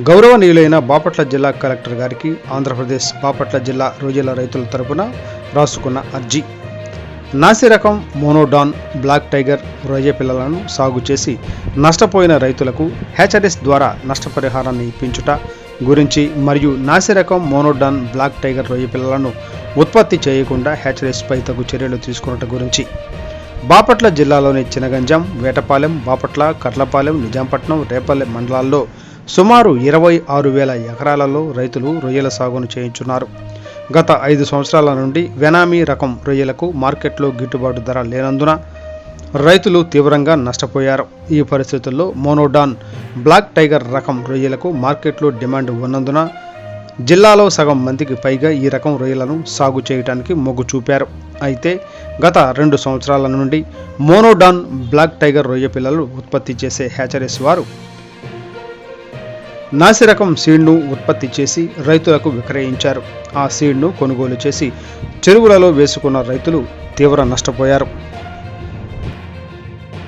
గౌరవనీయులైన బాపట్ల జిల్లా కలెక్టర్ గారికి ఆంధ్రప్రదేశ్ బాపట్ల జిల్లా రొయ్యల రైతుల తరపున రాసుకున్న అర్జీ. నాసి రకం మోనోడాన్ బ్లాక్ టైగర్ రొయ్య పిల్లలను సాగు చేసి నష్టపోయిన రైతులకు హ్యాచరీస్ ద్వారా నష్టపరిహారాన్ని ఇప్పించుట గురించి మరియు నాసి రకం మోనోడాన్ బ్లాక్ టైగర్ రొయ్య పిల్లలను ఉత్పత్తి చేయకుండా హ్యాచరీస్పై తగు చర్యలు తీసుకున్నట గురించి బాపట్ల జిల్లాలోని చినగంజాం, వేటపాలెం, బాపట్ల, కర్లపాలెం, నిజాంపట్నం, రేపల్లె మండలాల్లో సుమారు 26,000 ఎకరాలలో రైతులు రొయ్యల సాగును చేయించున్నారు. గత 5 సంవత్సరాల నుండి వెనామీ రకం రొయ్యలకు మార్కెట్లో గిట్టుబాటు ధర లేనందున రైతులు తీవ్రంగా నష్టపోయారు. ఈ పరిస్థితుల్లో మోనోడాన్ బ్లాక్ టైగర్ రకం రొయ్యలకు మార్కెట్లో డిమాండ్ ఉన్నందున జిల్లాలో సగం మందికి పైగా ఈ రకం రొయ్యలను సాగు చేయడానికి మొగ్గు చూపారు. అయితే గత 2 సంవత్సరాల నుండి మోనోడాన్ బ్లాక్ టైగర్ రొయ్య పిల్లలు ఉత్పత్తి చేసే హ్యాచరీస్ వారు నాసి రకం సీడ్ను ఉత్పత్తి చేసి రైతులకు విక్రయించారు. ఆ సీడ్ను కొనుగోలు చేసి చెరువులలో వేసుకున్న రైతులు తీవ్ర నష్టపోయారు.